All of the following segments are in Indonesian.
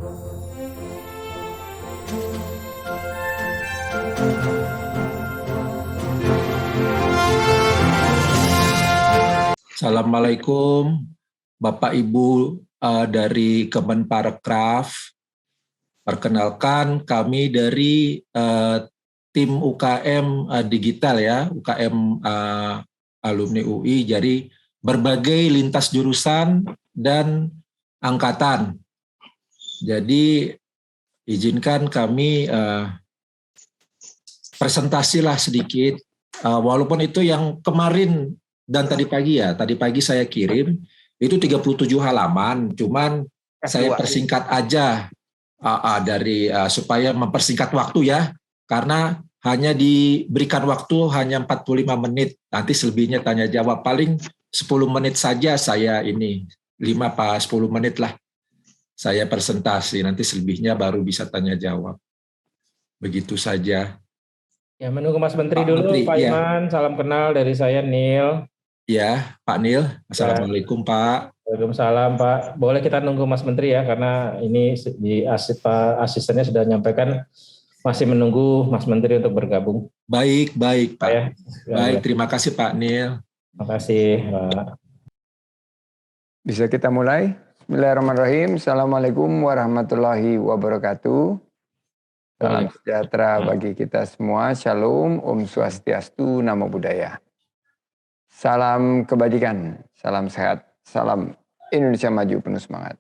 Assalamualaikum Bapak Ibu dari Kemenparekraf. Perkenalkan kami dari tim UKM digital ya, UKM alumni UI. Jadi berbagai lintas jurusan dan angkatan. Jadi izinkan kami presentasilah sedikit, walaupun itu yang kemarin dan tadi pagi saya kirim, itu 37 halaman, cuman saya persingkat aja supaya mempersingkat waktu ya, karena hanya diberikan waktu hanya 45 menit, nanti selebihnya tanya jawab, paling 10 menit saja saya ini, 5-10 menit lah saya presentasi, nanti selebihnya baru bisa tanya jawab. Begitu saja. Ya, menunggu Mas Menteri dulu, Pak Iman. Salam kenal dari saya, Nil. Ya, Pak Nil. Assalamualaikum, Pak. Waalaikumsalam, Pak. Boleh kita nunggu Mas Menteri ya, karena ini Pak asistennya sudah menyampaikan masih menunggu Mas Menteri untuk bergabung. Baik, Pak. Ya. Baik, terima kasih Pak Nil. Terima kasih, Pak. Bisa kita mulai? Bismillahirrahmanirrahim. Assalamualaikum warahmatullahi wabarakatuh. Salam sejahtera bagi kita semua. Shalom, Om Swastiastu, Namo Buddhaya. Salam kebajikan, salam sehat, salam Indonesia maju penuh semangat.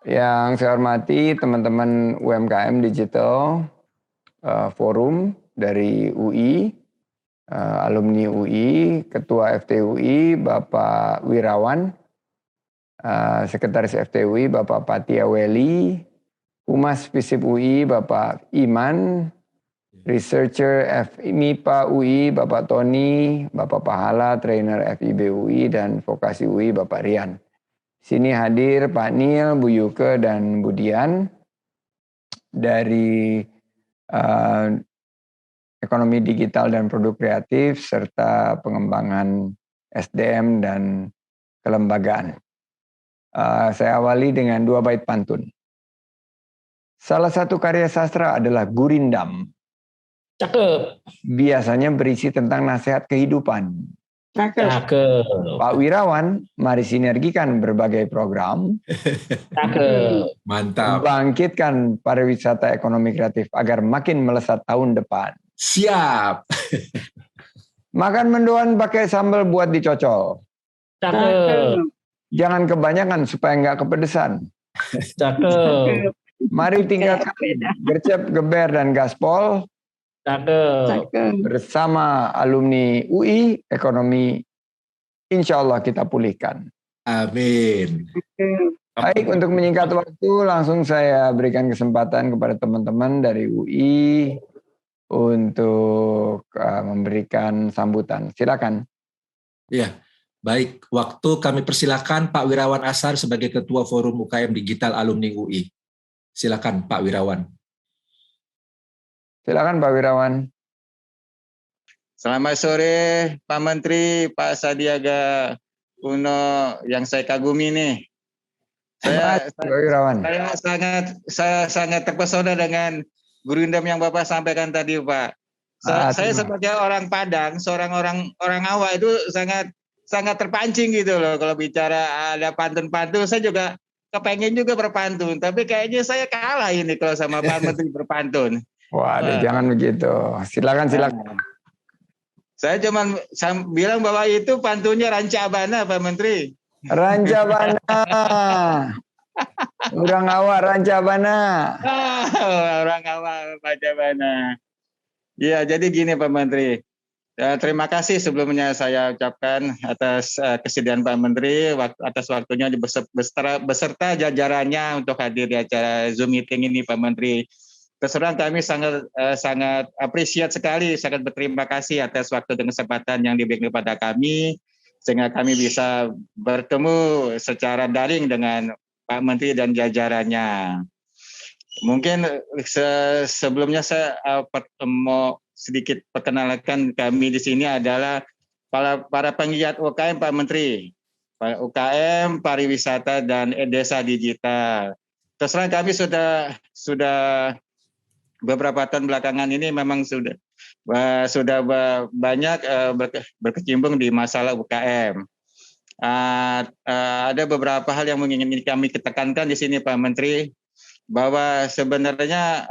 Yang saya hormati teman-teman UMKM Digital Forum dari UI, alumni UI, Ketua FTUI Bapak Wirawan, Sekretaris FTUI Bapak Patia Weli, Humas FISIP UI Bapak Iman, Researcher FMIPA UI Bapak Tony, Bapak Pahala, Trainer FIB UI, dan Vokasi UI Bapak Rian. Sini hadir Pak Nil, Bu Yuke, dan Bu Dian dari Ekonomi Digital dan Produk Kreatif, serta pengembangan SDM dan kelembagaan. Saya awali dengan 2 bait pantun. Salah satu karya sastra adalah Gurindam. Cakep. Biasanya berisi tentang nasihat kehidupan. Cakep. Pak Wirawan, mari sinergikan berbagai program. Cakep. Mantap. Bangkitkan pariwisata ekonomi kreatif agar makin melesat tahun depan. Siap. Makan mendoan pakai sambal buat dicocol. Cakep. Jangan kebanyakan supaya nggak kepedesan. Cakep. Mari tingkatkan gercep, geber, dan gaspol. Cakep. Bersama alumni UI, ekonomi insya Allah kita pulihkan. Amin. Baik, untuk menyingkat waktu, langsung saya berikan kesempatan kepada teman-teman dari UI untuk memberikan sambutan. Silakan. Ya, baik. Waktu kami persilakan Pak Wirawan Ashar sebagai Ketua Forum UKM Digital Alumni UI. Silakan Pak Wirawan. Silakan Pak Wirawan. Selamat sore Pak Menteri, Pak Sandiaga Uno yang saya kagumi nih. Saya sangat terpesona dengan Gurindam yang Bapak sampaikan tadi, Pak. Saya sebagai orang Padang, seorang orang awak itu sangat terpancing gitu loh kalau bicara ada pantun-pantun. Saya juga kepengen juga berpantun, tapi kayaknya saya kalah ini kalau sama Pak Menteri berpantun. Waduh, jangan begitu. Silakan. Saya cuma bilang bahwa itu pantunnya Rancabana, Pak Menteri. Rancabana. Orang awak Rancabana. Orang awak Rancabana. Ya, jadi gini Pak Menteri. Terima kasih sebelumnya saya ucapkan atas kesediaan Pak Menteri atas waktunya beserta jajarannya untuk hadir di acara Zoom meeting ini Pak Menteri. Terus terang kami sangat appreciate sekali, sangat berterima kasih atas waktu dan kesempatan yang diberikan kepada kami sehingga kami bisa bertemu secara daring dengan Pak Menteri dan jajarannya. Mungkin sebelumnya saya mau sedikit perkenalkan kami di sini adalah para penggiat UKM Pak Menteri, UKM pariwisata dan desa digital. terserah kami sudah beberapa tahun belakangan ini memang sudah banyak berkecimpung di masalah UKM. Ada beberapa hal yang ingin kami tekankan di sini Pak Menteri, bahwa sebenarnya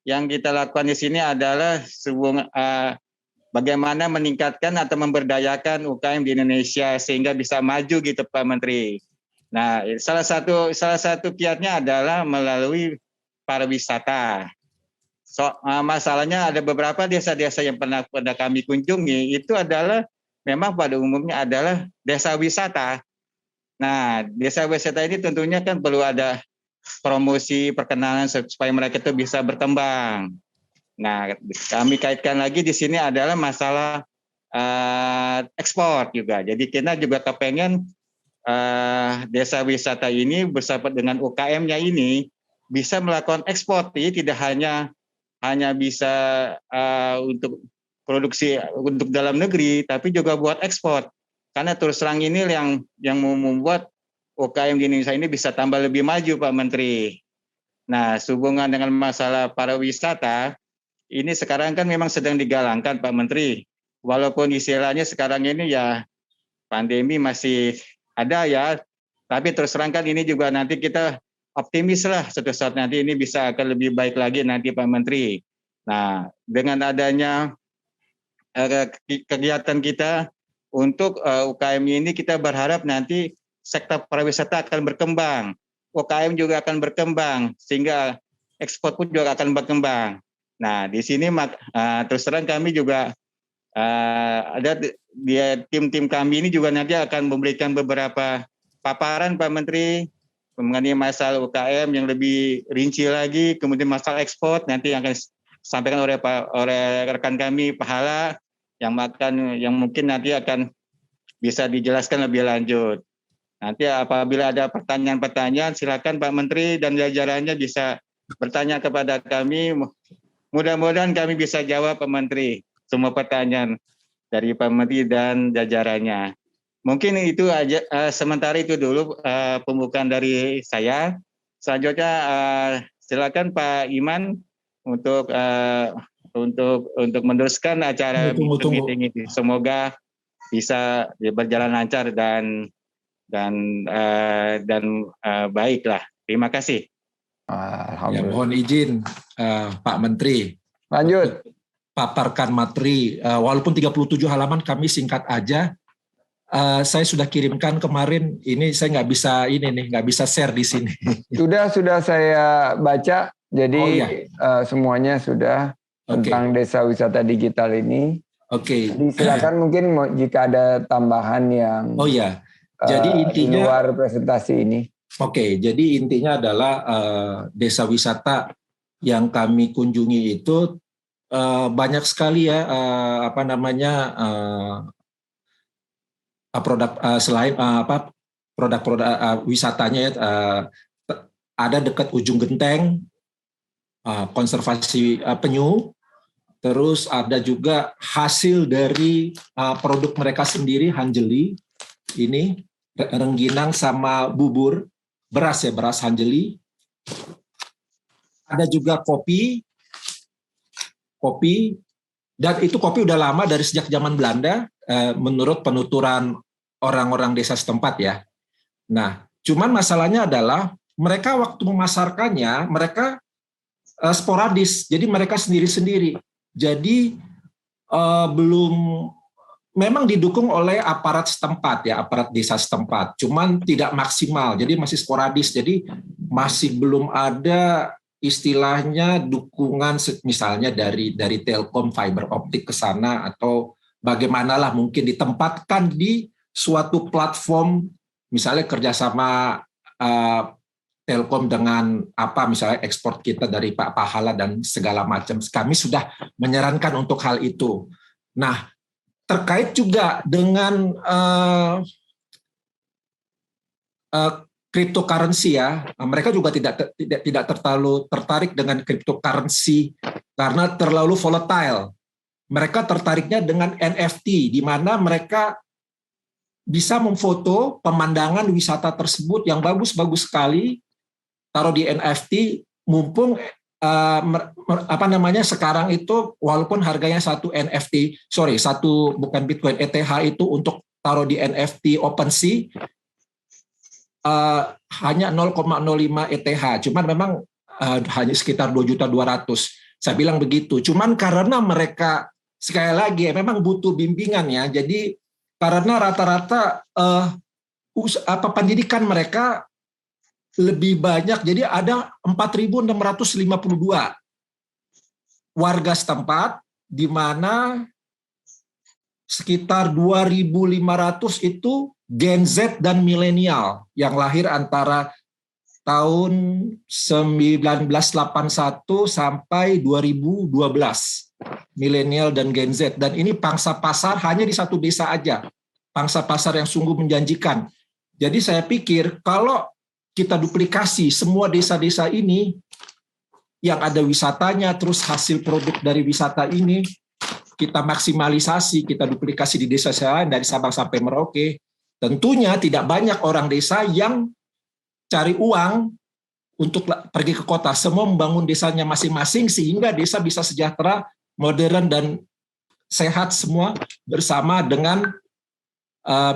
yang kita lakukan di sini adalah bagaimana meningkatkan atau memberdayakan UKM di Indonesia sehingga bisa maju gitu Pak Menteri. Nah, salah satu kiatnya adalah melalui pariwisata. Masalahnya ada beberapa desa-desa yang pernah kami kunjungi itu adalah memang pada umumnya adalah desa wisata. Nah, desa wisata ini tentunya kan perlu ada promosi, perkenalan supaya mereka itu bisa berkembang. Nah, kami kaitkan lagi di sini adalah masalah ekspor juga. Jadi kita juga kepengen desa wisata ini bersama dengan UKM-nya ini bisa melakukan ekspor, tidak hanya bisa untuk produksi untuk dalam negeri, tapi juga buat ekspor. Karena terus terang ini yang membuat UKM di Indonesia ini bisa tambah lebih maju, Pak Menteri. Nah, sehubungan dengan masalah pariwisata, ini sekarang kan memang sedang digalangkan, Pak Menteri. Walaupun istilahnya sekarang ini ya pandemi masih ada ya, tapi terus terang kan ini juga nanti kita optimis lah suatu saat nanti ini bisa akan lebih baik lagi nanti Pak Menteri. Nah, dengan adanya kegiatan kita untuk UKM ini kita berharap nanti sektor pariwisata akan berkembang, UKM juga akan berkembang, sehingga ekspor pun juga akan berkembang. Nah, di sini terus terang kami juga ada tim kami ini juga nanti akan memberikan beberapa paparan Pak Menteri mengenai masalah UKM yang lebih rinci lagi, kemudian masalah ekspor nanti yang akan disampaikan oleh rekan kami Pak Hala yang mungkin nanti akan bisa dijelaskan lebih lanjut. Nanti apabila ada pertanyaan-pertanyaan silakan Pak Menteri dan jajarannya bisa bertanya kepada kami. Mudah-mudahan kami bisa jawab Pak Menteri semua pertanyaan dari Pak Menteri dan jajarannya. Mungkin itu aja sementara itu dulu pembukaan dari saya. Selanjutnya silakan Pak Iman untuk meneruskan acara meeting ini. Semoga bisa berjalan lancar dan baiklah. Terima kasih. Ya, mohon izin Pak Menteri. Lanjut. Paparkan materi, walaupun 37 halaman kami singkat aja. Saya sudah kirimkan kemarin, ini saya nggak bisa share di sini. Sudah saya baca, jadi semuanya sudah tentang desa wisata digital ini. Oke. Silakan mungkin jika ada tambahan yang jadi intinya di luar presentasi ini. Oke, jadi intinya adalah desa wisata yang kami kunjungi itu banyak sekali ya produk selain produk-produk wisatanya ya, ada dekat ujung genteng, konservasi penyu, terus ada juga hasil dari produk mereka sendiri, hanjeli, ini rengginang sama bubur, beras hanjeli. Ada juga kopi, dan itu kopi udah lama dari sejak zaman Belanda, menurut penuturan orang-orang desa setempat ya. Nah, cuman masalahnya adalah mereka waktu memasarkannya, mereka sporadis, jadi mereka sendiri-sendiri. Jadi belum, memang didukung oleh aparat setempat ya, aparat desa setempat, cuman tidak maksimal, jadi masih sporadis, jadi masih belum ada istilahnya dukungan misalnya dari Telkom fiber optik ke sana, atau bagaimanalah mungkin ditempatkan di suatu platform, misalnya kerjasama Telkom dengan misalnya ekspor kita dari Pak Pahala dan segala macam. Kami sudah menyarankan untuk hal itu. Nah, terkait juga dengan cryptocurrency ya, mereka juga tidak terlalu tertarik dengan cryptocurrency karena terlalu volatile. Mereka tertariknya dengan NFT, di mana mereka bisa memfoto pemandangan wisata tersebut yang bagus-bagus sekali, taruh di NFT, mumpung sekarang itu walaupun harganya satu bukan Bitcoin, ETH itu untuk taruh di NFT OpenSea hanya 0,05 ETH, cuman memang hanya sekitar 2.200.000. Saya bilang begitu. Cuman karena mereka sekali lagi memang butuh bimbingan ya. Jadi karena rata-rata pendidikan mereka lebih banyak, jadi ada 4.652 warga setempat, di mana sekitar 2.500 itu Gen Z dan milenial yang lahir antara tahun 1981 sampai 2012. Milenial dan Gen Z. Dan ini pangsa pasar hanya di satu desa aja. Pangsa pasar yang sungguh menjanjikan. Jadi saya pikir kalau kita duplikasi semua desa-desa ini yang ada wisatanya, terus hasil produk dari wisata ini kita maksimalisasi, kita duplikasi di desa saya dari Sabang sampai Merauke, tentunya tidak banyak orang desa yang cari uang untuk pergi ke kota. Semua membangun desanya masing-masing sehingga desa bisa sejahtera, modern, dan sehat semua bersama dengan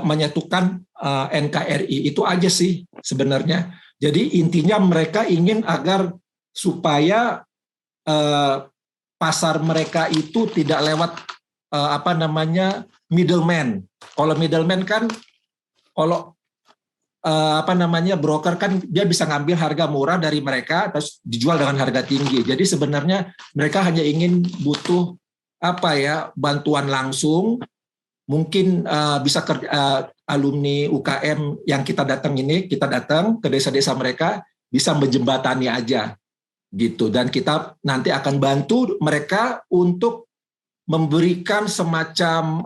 menyatukan NKRI. Itu aja sih sebenarnya. Jadi intinya mereka ingin agar supaya pasar mereka itu tidak lewat middleman. Kalau middleman kan, kalau broker kan dia bisa ngambil harga murah dari mereka terus dijual dengan harga tinggi. Jadi sebenarnya mereka hanya ingin butuh bantuan langsung. Mungkin bisa alumni UKM yang kita datang ke desa-desa mereka, bisa menjembatani aja gitu, dan kita nanti akan bantu mereka untuk memberikan semacam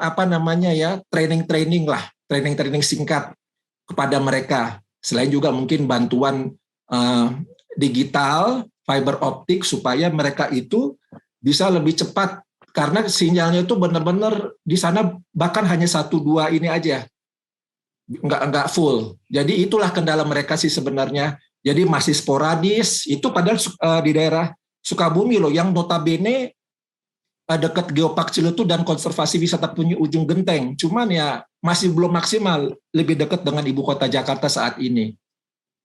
training singkat kepada mereka. Selain juga mungkin bantuan digital, fiber optik, supaya mereka itu bisa lebih cepat, karena sinyalnya itu benar-benar di sana bahkan hanya 1-2 ini aja, nggak full. Jadi itulah kendala mereka sih sebenarnya. Jadi masih sporadis, itu padahal di daerah Sukabumi loh, yang notabene dekat Geopark Ciletuh dan konservasi wisata Punyi Ujung Genteng. Cuman ya masih belum maksimal, lebih dekat dengan ibu kota Jakarta saat ini.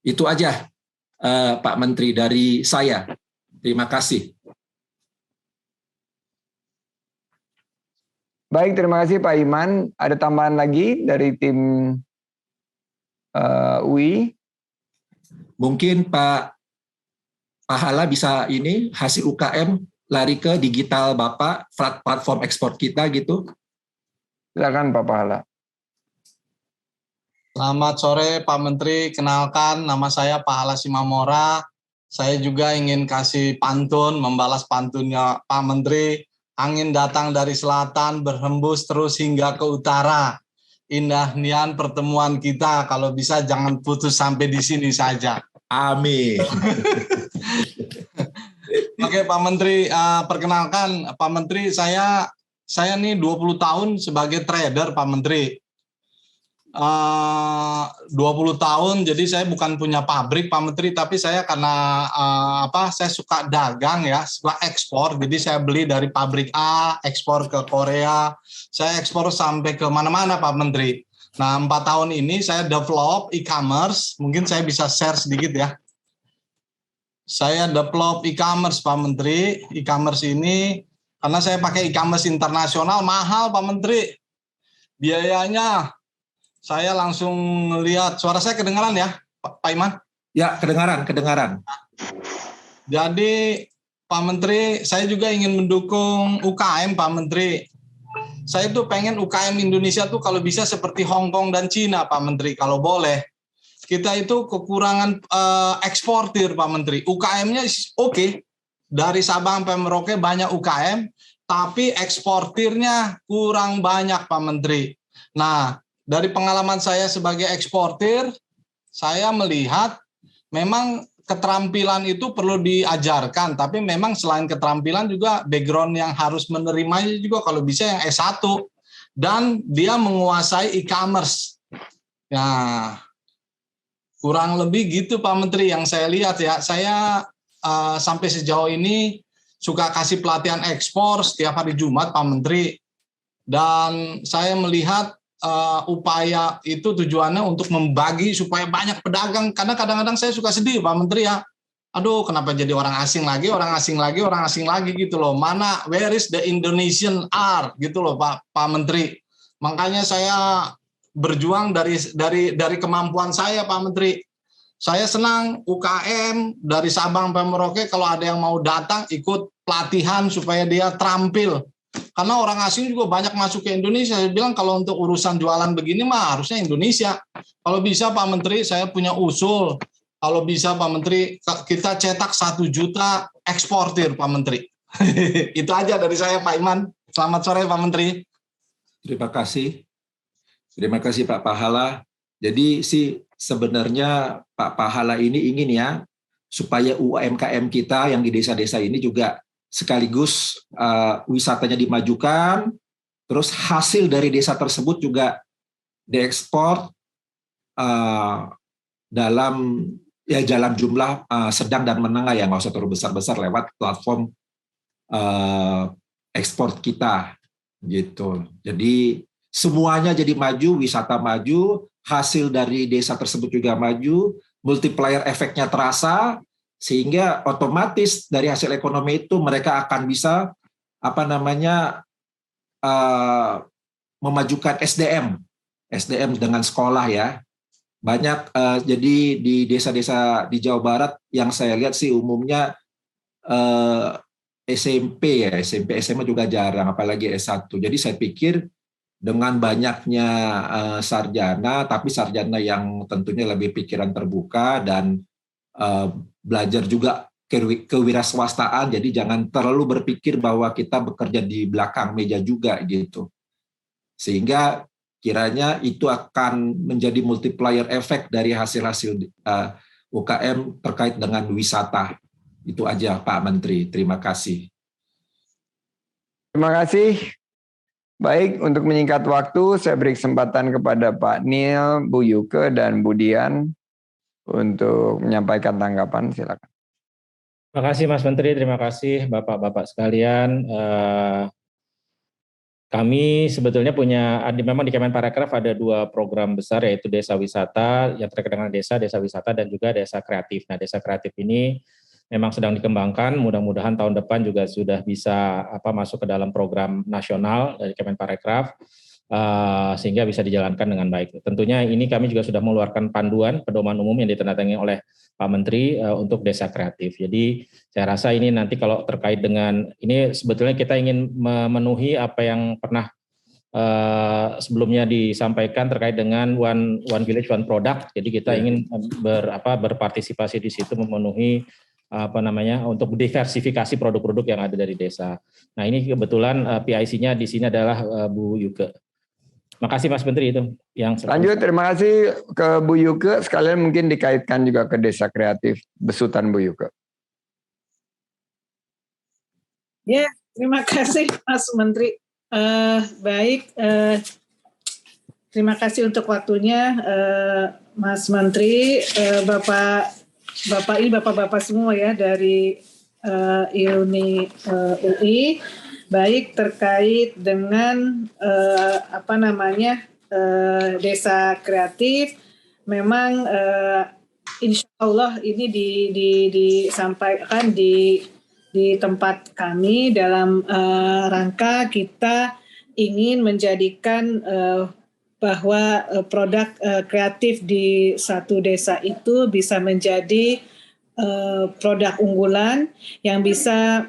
Itu aja Pak Menteri dari saya. Terima kasih. Baik, terima kasih Pak Iman. Ada tambahan lagi dari tim UI? Mungkin Pak Pahala bisa hasil UKM lari ke digital Bapak, platform ekspor kita gitu. Silakan Pak Pahala. Selamat sore Pak Menteri, kenalkan nama saya Pahala Simamora. Saya juga ingin kasih pantun, membalas pantunnya Pak Menteri. Angin datang dari selatan, berhembus terus hingga ke utara. Indah nian pertemuan kita, kalau bisa jangan putus sampai di sini saja. Amin. Oke Pak Menteri, perkenalkan Pak Menteri, saya nih 20 tahun sebagai trader Pak Menteri. 20 tahun, jadi saya bukan punya pabrik Pak Menteri, tapi saya karena saya suka dagang ya, suka ekspor, jadi saya beli dari pabrik A, ekspor ke Korea, saya ekspor sampai ke mana-mana Pak Menteri. Nah 4 tahun ini saya develop e-commerce, mungkin saya bisa share sedikit ya. Saya develop e-commerce Pak Menteri, e-commerce ini karena saya pakai e-commerce internasional mahal Pak Menteri, biayanya. Saya langsung lihat, suara saya kedengaran ya Pak Iman? Ya, kedengaran. Jadi Pak Menteri, saya juga ingin mendukung UKM Pak Menteri. Saya tuh pengen UKM Indonesia tuh kalau bisa seperti Hong Kong dan Cina Pak Menteri, kalau boleh. Kita itu kekurangan eksportir Pak Menteri. UKM-nya oke. Dari Sabang sampai Merauke banyak UKM, tapi eksportirnya kurang banyak Pak Menteri. Nah, dari pengalaman saya sebagai eksportir, saya melihat memang keterampilan itu perlu diajarkan, tapi memang selain keterampilan juga background yang harus menerimanya juga kalau bisa yang S1 dan dia menguasai e-commerce. Nah, Kurang lebih gitu Pak Menteri yang saya lihat ya. Saya sampai sejauh ini suka kasih pelatihan ekspor setiap hari Jumat Pak Menteri. Dan saya melihat upaya itu tujuannya untuk membagi supaya banyak pedagang. Karena kadang-kadang saya suka sedih Pak Menteri ya. Aduh, kenapa jadi orang asing lagi, orang asing lagi, orang asing lagi gitu loh. Mana, where is the Indonesian art gitu loh Pak Menteri. Makanya saya berjuang dari kemampuan saya Pak Menteri. Saya senang UKM dari Sabang sampai Merauke kalau ada yang mau datang ikut pelatihan supaya dia terampil. Karena orang asing juga banyak masuk ke Indonesia. Saya bilang kalau untuk urusan jualan begini mah harusnya Indonesia. Kalau bisa Pak Menteri, saya punya usul. Kalau bisa Pak Menteri, kita cetak 1 juta eksportir Pak Menteri. Itu aja dari saya Pak Iman. Selamat sore Pak Menteri. Terima kasih. Terima kasih Pak Pahala. Jadi sih sebenarnya Pak Pahala ini ingin ya supaya UMKM kita yang di desa-desa ini juga sekaligus wisatanya dimajukan, terus hasil dari desa tersebut juga diekspor dalam jumlah sedang dan menengah ya, nggak usah terlalu besar-besar lewat platform ekspor kita gitu. Jadi semuanya jadi maju, wisata maju, hasil dari desa tersebut juga maju, multiplier efeknya terasa, sehingga otomatis dari hasil ekonomi itu mereka akan bisa memajukan SDM dengan sekolah ya. Banyak jadi di desa-desa di Jawa Barat yang saya lihat sih umumnya SMP ya, SMP SMA juga jarang, apalagi S1. Jadi saya pikir dengan banyaknya sarjana, tapi sarjana yang tentunya lebih pikiran terbuka dan belajar juga kewirausahaan, jadi jangan terlalu berpikir bahwa kita bekerja di belakang meja juga gitu. Sehingga kiranya itu akan menjadi multiplier efek dari hasil-hasil UKM terkait dengan wisata. Itu aja Pak Menteri, terima kasih. Terima kasih. Baik, untuk menyingkat waktu, saya beri kesempatan kepada Pak Nil, Bu Yuke, dan Bu Dian untuk menyampaikan tanggapan. Silakan. Terima kasih Mas Menteri, terima kasih Bapak-Bapak sekalian. Kami sebetulnya memang di Kemenparekraf ada 2 program besar, yaitu Desa Wisata, yang terkait dengan desa wisata, dan juga Desa Kreatif. Nah, Desa Kreatif ini memang sedang dikembangkan, mudah-mudahan tahun depan juga sudah bisa masuk ke dalam program nasional dari Kemenparekraf, sehingga bisa dijalankan dengan baik. Tentunya ini kami juga sudah mengeluarkan panduan pedoman umum yang ditandatangani oleh Pak Menteri untuk Desa Kreatif. Jadi saya rasa ini nanti kalau terkait dengan ini sebetulnya kita ingin memenuhi apa yang pernah sebelumnya disampaikan terkait dengan one village one product. Jadi kita ingin berpartisipasi di situ memenuhi untuk diversifikasi produk-produk yang ada dari desa. Nah, ini kebetulan PIC-nya di sini adalah Bu Yuke. Makasih Mas Menteri itu yang lanjut. Terima kasih ke Bu Yuke. Sekalian mungkin dikaitkan juga ke Desa Kreatif besutan Bu Yuke. Ya, terima kasih Mas Menteri. Baik, terima kasih untuk waktunya Mas Menteri, Bapak-Bapak semua ya dari UI, baik terkait dengan Desa Kreatif. Memang insya Allah ini disampaikan di tempat kami dalam rangka kita ingin menjadikan bahwa produk kreatif di satu desa itu bisa menjadi produk unggulan yang bisa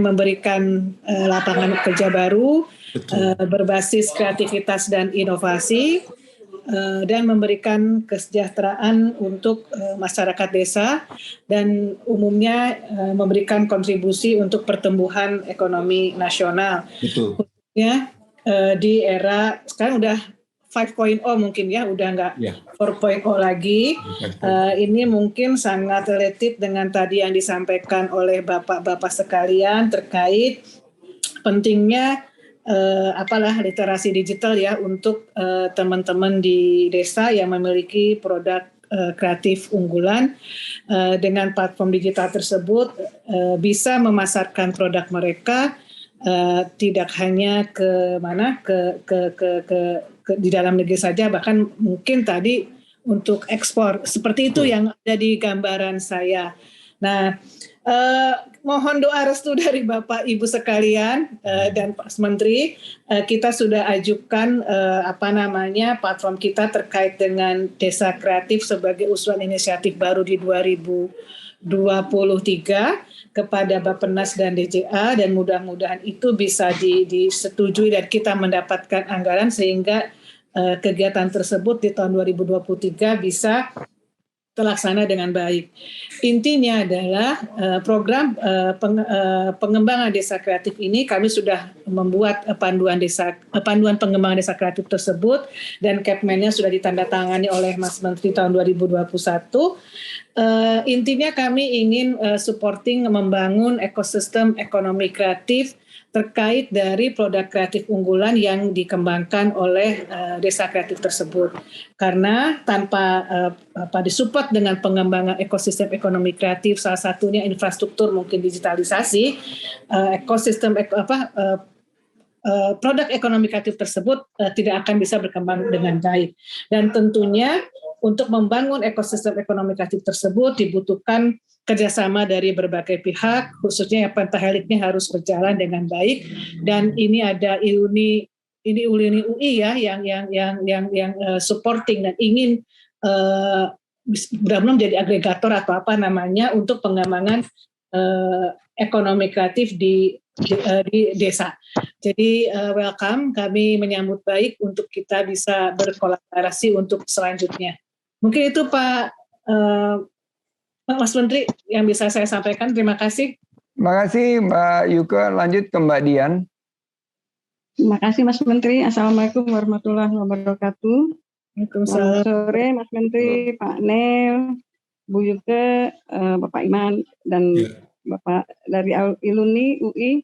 memberikan lapangan kerja baru, berbasis kreativitas dan inovasi, dan memberikan kesejahteraan untuk masyarakat desa dan umumnya memberikan kontribusi untuk pertumbuhan ekonomi nasional. Betul. Khususnya di era sekarang udah 5.0 mungkin ya, udah nggak 4.0 lagi. Ini mungkin sangat related dengan tadi yang disampaikan oleh Bapak-Bapak sekalian terkait pentingnya literasi digital ya untuk teman-teman di desa yang memiliki produk kreatif unggulan. Dengan platform digital tersebut bisa memasarkan produk mereka tidak hanya di dalam negeri saja, bahkan mungkin tadi untuk ekspor. Seperti itu yang ada di gambaran saya. Nah, mohon doa restu dari Bapak Ibu sekalian dan Pak Menteri. Kita sudah ajukan platform kita terkait dengan Desa Kreatif sebagai usulan inisiatif baru di 2023 kepada Bappenas dan DJA, dan mudah-mudahan itu bisa disetujui dan kita mendapatkan anggaran sehingga kegiatan tersebut di tahun 2023 bisa terlaksana dengan baik. Intinya adalah program pengembangan desa kreatif ini kami sudah membuat panduan pengembangan desa kreatif tersebut, dan Kepmennya sudah ditandatangani oleh Mas Menteri tahun 2021. Intinya kami ingin supporting membangun ekosistem ekonomi kreatif terkait dari produk kreatif unggulan yang dikembangkan oleh desa kreatif tersebut. Karena tanpa disupport dengan pengembangan ekosistem ekonomi kreatif, salah satunya infrastruktur mungkin digitalisasi, ekosistem produk ekonomi kreatif tersebut tidak akan bisa berkembang dengan baik. Dan tentunya untuk membangun ekosistem ekonomi kreatif tersebut dibutuhkan kerjasama dari berbagai pihak, khususnya yang pentaheliknya harus berjalan dengan baik. Dan ini ada Iluni UI ya yang supporting dan ingin benar-benar menjadi agregator atau untuk pengembangan ekonomi kreatif di desa. Jadi welcome, kami menyambut baik untuk kita bisa berkolaborasi untuk selanjutnya. Mungkin itu Pak Mas Menteri yang bisa saya sampaikan. Terima kasih. Terima kasih Mbak Yuke. Lanjut ke Mbak Dian. Terima kasih Mas Menteri. Assalamualaikum warahmatullahi wabarakatuh. Waalaikumsalam. Selamat sore Mas Menteri, Pak Nel, Bu Yuke, Bapak Iman, dan Bapak dari Iluni UI.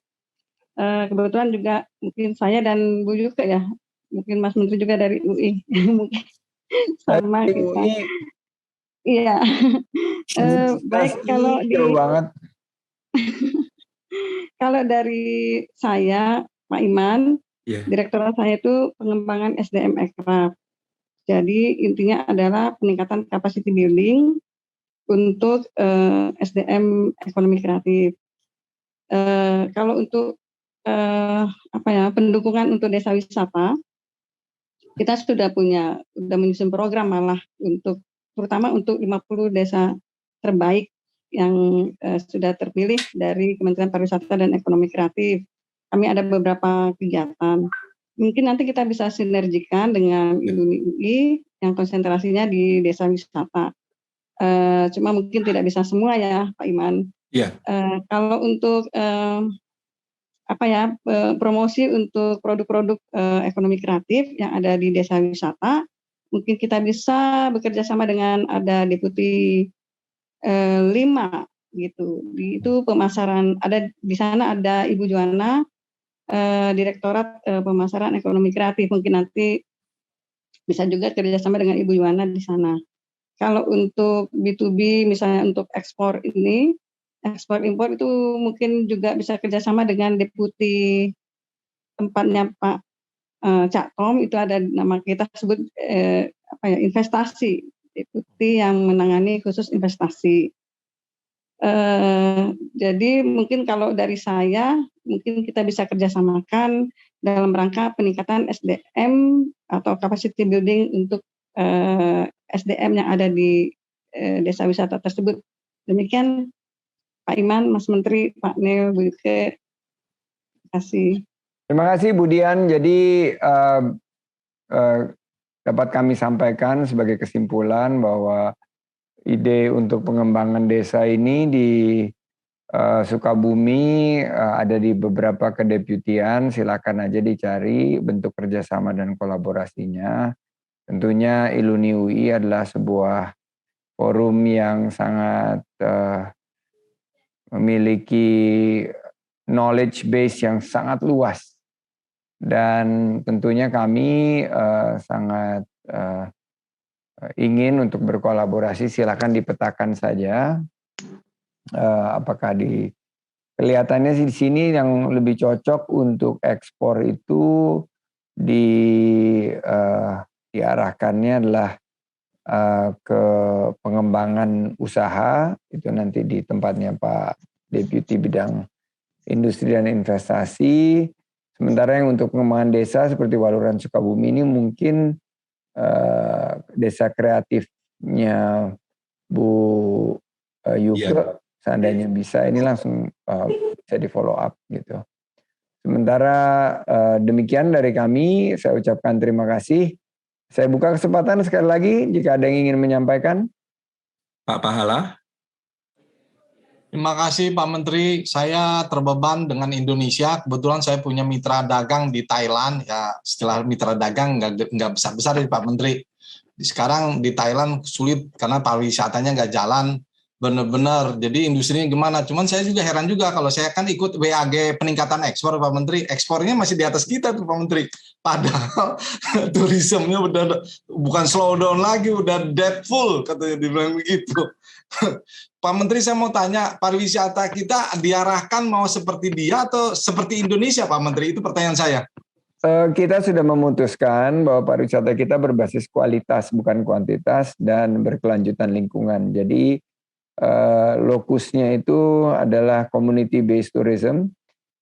Kebetulan juga mungkin saya dan Bu Yuke ya. Mungkin Mas Menteri juga dari UI. Mungkin sama kita. Iya. Baik, kalau kalau dari saya, Pak Iman, direktorat saya itu pengembangan SDM Aircraft. Jadi intinya adalah peningkatan capacity building untuk SDM ekonomi kreatif. Kalau untuk pendukungan untuk desa wisata, kita sudah menyusun program malah terutama untuk 50 desa terbaik yang sudah terpilih dari Kementerian Pariwisata dan Ekonomi Kreatif. Kami ada beberapa kegiatan. Mungkin nanti kita bisa sinergikan dengan Iluni UI yang konsentrasinya di desa wisata. Cuma mungkin tidak bisa semua ya Pak Iman. Kalau untuk promosi untuk produk-produk ekonomi kreatif yang ada di desa wisata, mungkin kita bisa bekerja sama dengan ada Deputi 5 gitu. Itu pemasaran, ada di sana ada Ibu Juwana, Direktorat Pemasaran Ekonomi Kreatif. Mungkin nanti bisa juga kerjasama dengan Ibu Juwana di sana. Kalau untuk B2B misalnya untuk ekspor impor itu mungkin juga bisa kerjasama dengan Deputi tempatnya Pak Cak Tom, itu ada nama kita sebut investasi, Deputi yang menangani khusus investasi. Jadi mungkin kalau dari saya, mungkin kita bisa kerjasamakan dalam rangka peningkatan SDM atau capacity building untuk SDM yang ada di desa wisata tersebut. Demikian Pak Iman, Mas Menteri, Pak Nel, Bu Yuke. Terima kasih. Terima kasih Bu Dian. Jadi dapat kami sampaikan sebagai kesimpulan bahwa ide untuk pengembangan desa ini di Sukabumi ada di beberapa kedeputian. Silakan aja dicari bentuk kerjasama dan kolaborasinya. Tentunya Iluni UI adalah sebuah forum yang sangat memiliki knowledge base yang sangat luas Dan tentunya kami sangat ingin untuk berkolaborasi, silakan dipetakan saja. Apakah kelihatannya sih di sini yang lebih cocok untuk ekspor itu diarahkannya adalah ke pengembangan usaha, itu nanti di tempatnya Pak Deputi Bidang Industri dan Investasi. Sementara yang untuk pengembangan desa seperti Waluran Sukabumi ini mungkin desa kreatifnya Bu Yuke, seandainya bisa ini langsung bisa di follow up gitu. Sementara demikian dari kami, saya ucapkan terima kasih. Saya buka kesempatan sekali lagi jika ada yang ingin menyampaikan. Pak Pahala. Terima kasih Pak Menteri, saya terbeban dengan Indonesia. Kebetulan saya punya mitra dagang di Thailand. Ya, istilah mitra dagang nggak besar-besar ya Pak Menteri. Sekarang di Thailand sulit karena pariwisatanya nggak jalan benar-benar. Jadi industrinya gimana? Cuman saya juga heran juga kalau saya kan ikut WAG peningkatan ekspor Pak Menteri. Ekspornya masih di atas kita tuh Pak Menteri. Padahal turismenya udah bukan slow down lagi, udah dead full katanya dibilang begitu. Pak Menteri, saya mau tanya, pariwisata kita diarahkan mau seperti dia atau seperti Indonesia, Pak Menteri? Itu pertanyaan saya. Kita sudah memutuskan bahwa pariwisata kita berbasis kualitas bukan kuantitas dan berkelanjutan lingkungan. Jadi lokusnya itu adalah community based tourism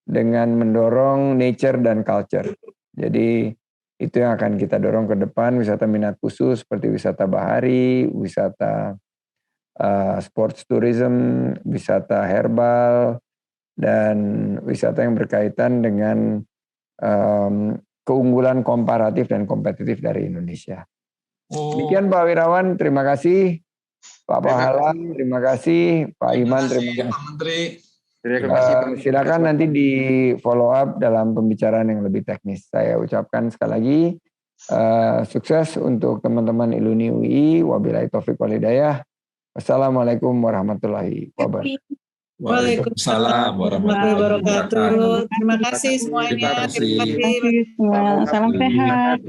dengan mendorong nature dan culture. Jadi itu yang akan kita dorong ke depan, wisata minat khusus seperti wisata bahari, wisata sports tourism, wisata herbal, dan wisata yang berkaitan dengan keunggulan komparatif dan kompetitif dari Indonesia. Demikian Pak Wirawan, terima kasih. Pak Pahala, terima kasih. Pak Iman, terima kasih. Pak Menteri. Silakan nanti di follow up dalam pembicaraan yang lebih teknis. Saya ucapkan sekali lagi sukses untuk teman-teman Iluni UI. Wabillahi taufiq wal hidayah. Wassalamualaikum warahmatullahi wabarakatuh. Waalaikumsalam warahmatullahi wabarakatuh. Terima kasih semuanya. Terima kasih. Salam sehat.